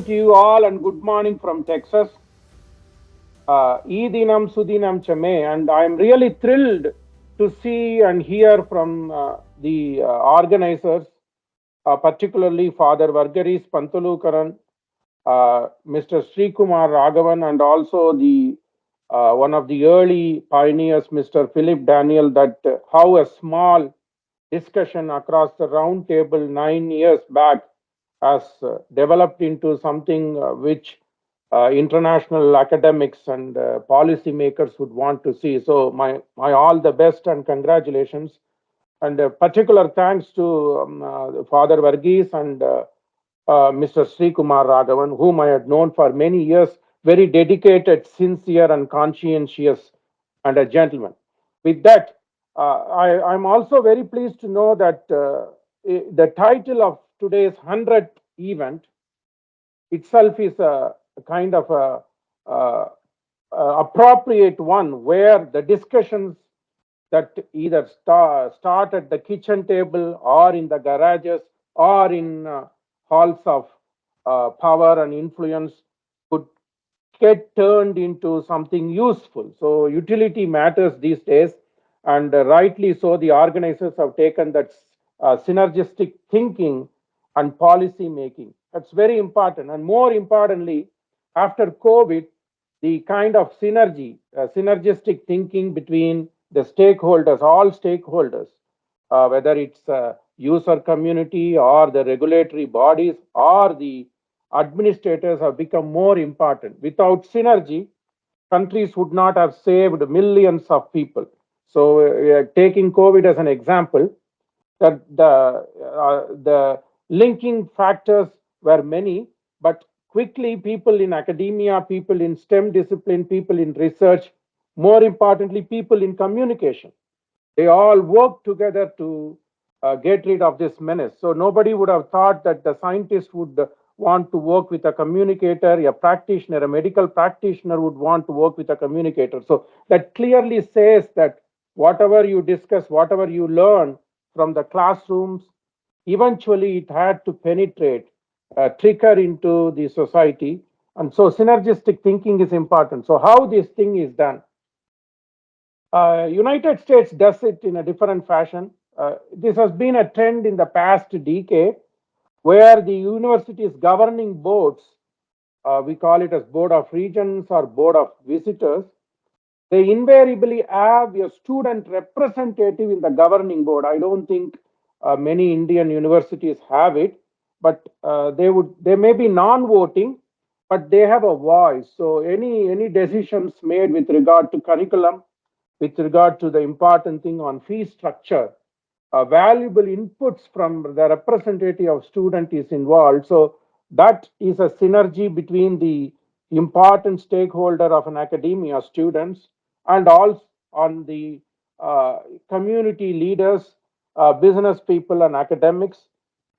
to you all and good morning from Texas. Idinam Sudinam Chame, and I'm really thrilled to see and hear from the organizers, particularly Father Vargaris Pantulukaran, Mr. Srikumar Raghavan, and also the one of the early pioneers, Mr. Philip Daniel, that how a small discussion across the round table 9 years back has developed into something which international academics and policy makers would want to see. So my all the best and congratulations. And particular thanks to Father Varghese and Mr. Sri Kumar Raghavan, whom I had known for many years, very dedicated, sincere, and conscientious, and a gentleman. With that, I'm also very pleased to know that the title of today's 100th event itself is a kind of appropriate one where the discussions that either start at the kitchen table or in the garages or in halls of power and influence could get turned into something useful. So utility matters these days, and rightly so, the organizers have taken that synergistic thinking and policy making. That's very important. And more importantly, after COVID, the kind of synergistic thinking between the stakeholders, all stakeholders, whether it's user community or the regulatory bodies or the administrators, have become more important. Without synergy, countries would not have saved millions of people. So, taking COVID as an example, that the linking factors were many, but quickly people in academia, people in STEM discipline, people in research, more importantly, people in communication, they all worked together to get rid of this menace. So nobody would have thought that the scientist would want to work with a communicator, a practitioner, a medical practitioner would want to work with a communicator. So that clearly says that whatever you discuss, whatever you learn from the classrooms, eventually it had to penetrate, trickle into the society. And so synergistic thinking is important. So how this thing is done? United States does it in a different fashion. This has been a trend in the past decade where the university's governing boards, we call it as board of regents or board of visitors, they invariably have a student representative in the governing board. I don't think many Indian universities have it, but they may be non-voting, but they have a voice. So any decisions made with regard to curriculum, with regard to the important thing on fee structure, valuable inputs from the representative of student is involved. So that is a synergy between the important stakeholder of an academia, students, and also on the community leaders, business people, and academics.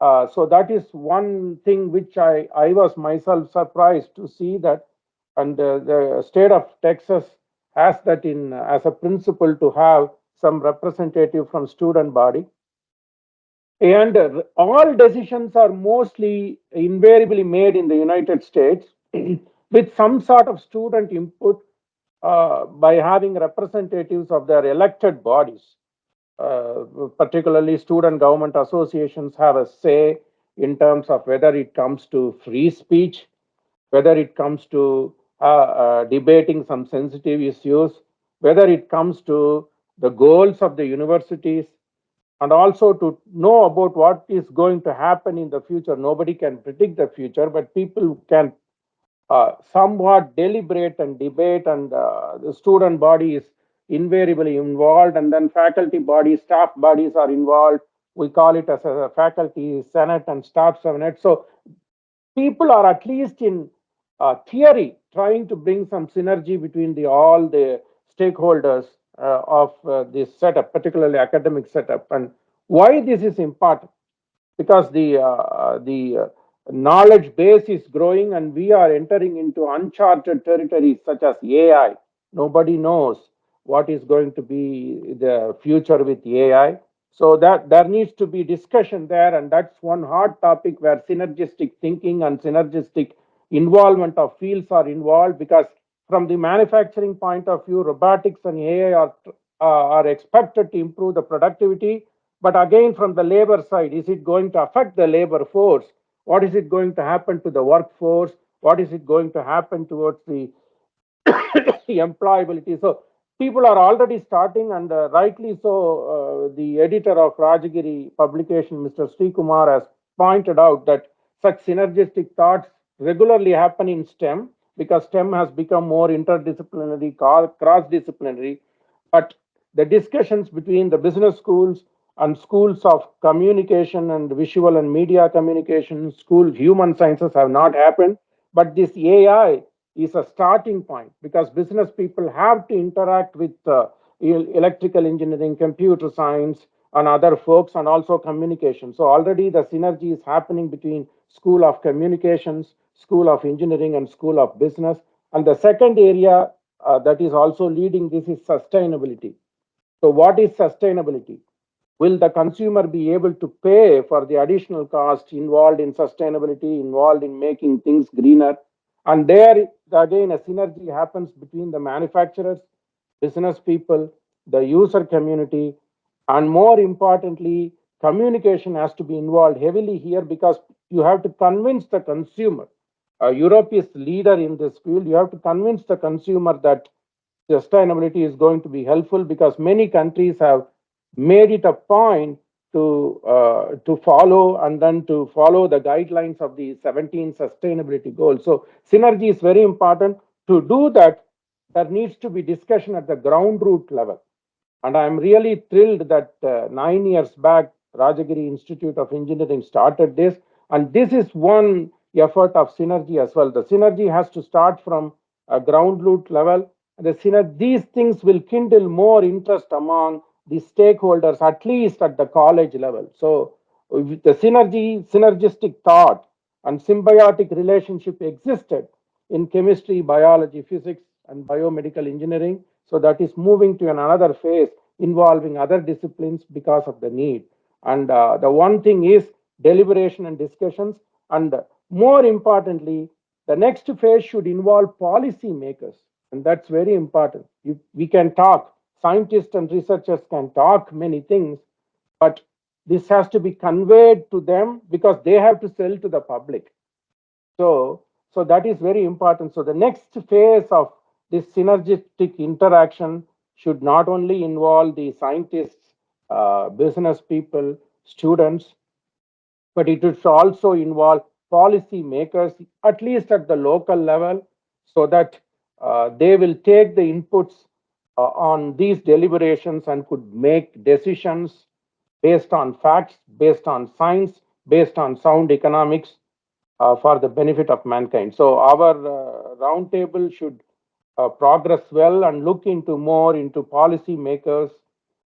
So that is one thing which I was myself surprised to see that, and the state of Texas has that in as a principle to have some representative from student body. And all decisions are mostly invariably made in the United States with some sort of student input by having representatives of their elected bodies. Particularly, student government associations have a say in terms of whether it comes to free speech, whether it comes to debating some sensitive issues, whether it comes to the goals of the universities, and also to know about what is going to happen in the future. Nobody can predict the future, but people can somewhat deliberate and debate, and the student body is invariably involved, and then faculty bodies, staff bodies are involved. We call it as a faculty senate and staff senate. So people are, at least in theory, trying to bring some synergy between all the stakeholders of this setup, particularly academic setup. And why this is important? Because the knowledge base is growing, and we are entering into uncharted territories such as AI. Nobody knows what is going to be the future with AI. So that there needs to be discussion there, and that's one hot topic where synergistic thinking and synergistic involvement of fields are involved, because from the manufacturing point of view, robotics and AI are expected to improve the productivity. But again, from the labor side, is it going to affect the labor force? What is it going to happen to the workforce? What is it going to happen towards the employability? So people are already starting, and rightly so. The editor of Rajagiri publication, Mr. Srikumar, has pointed out that such synergistic thoughts regularly happen in STEM, because STEM has become more interdisciplinary, cross-disciplinary. But the discussions between the business schools and schools of communication and visual and media communication, school human sciences have not happened. But this AI is a starting point, because business people have to interact with electrical engineering, computer science, and other folks, and also communication. So already the synergy is happening between School of Communications, School of Engineering, and School of Business. And the second area that is also leading this is sustainability. So what is sustainability? Will the consumer be able to pay for the additional cost involved in sustainability, involved in making things greener? And there again, a synergy happens between the manufacturers, business people, the user community, and more importantly, communication has to be involved heavily here, because you have to convince the consumer. Europe is leader in this field. You have to convince the consumer that sustainability is going to be helpful, because many countries have made it a point to follow, and then to follow the guidelines of the 17 sustainability goals. So synergy is very important. To do that, there needs to be discussion at the ground root level. And I'm really thrilled that 9 years back, Rajagiri Institute of Engineering started this. And this is one effort of synergy as well. The synergy has to start from a ground root level. These things will kindle more interest among the stakeholders, at least at the college level. So the synergistic thought and symbiotic relationship existed in chemistry, biology, physics, and biomedical engineering. So that is moving to another phase involving other disciplines because of the need. And the one thing is deliberation and discussions. And more importantly, the next phase should involve policy makers. And that's very important. We can talk, scientists and researchers can talk many things, but this has to be conveyed to them, because they have to sell to the public. So that is very important. So the next phase of this synergistic interaction should not only involve the scientists, business people, students, but it should also involve policy makers, at least at the local level, so that they will take the inputs on these deliberations and could make decisions based on facts, based on science, based on sound economics, for the benefit of mankind. So our roundtable should progress well and look into more into policy makers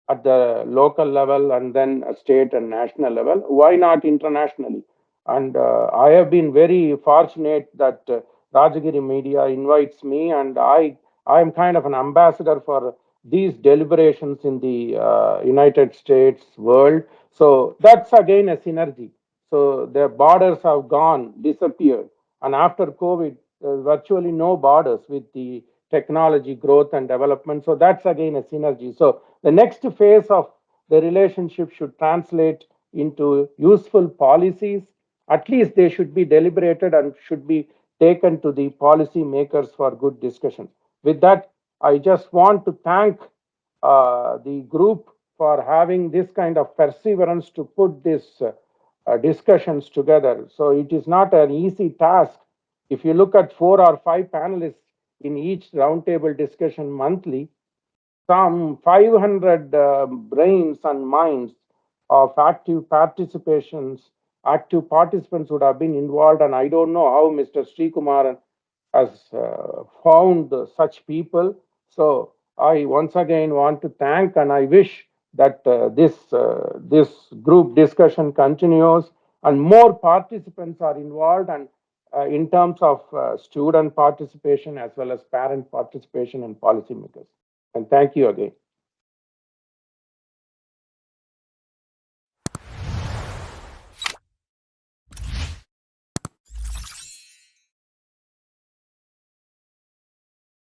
at the local level, and then a state and national level. Why not internationally? And I have been very fortunate that Rajagiri Media invites me, and I am kind of an ambassador for these deliberations in the United States world. So that's again a synergy. So the borders have gone, disappeared. And after COVID, there's virtually no borders with the technology growth and development. So that's again a synergy. So the next phase of the relationship should translate into useful policies. At least they should be deliberated and should be taken to the policy makers for good discussion. With that, I just want to thank the group for having this kind of perseverance to put this discussions together. So it is not an easy task. If you look at 4 or 5 panelists in each roundtable discussion monthly, some 500 brains and minds of active participants would have been involved. And I don't know how Mr. Srikumar has found such people. So I once again want to thank, and I wish that this group discussion continues and more participants are involved, and in terms of student participation as well as parent participation and policymakers. And thank you again.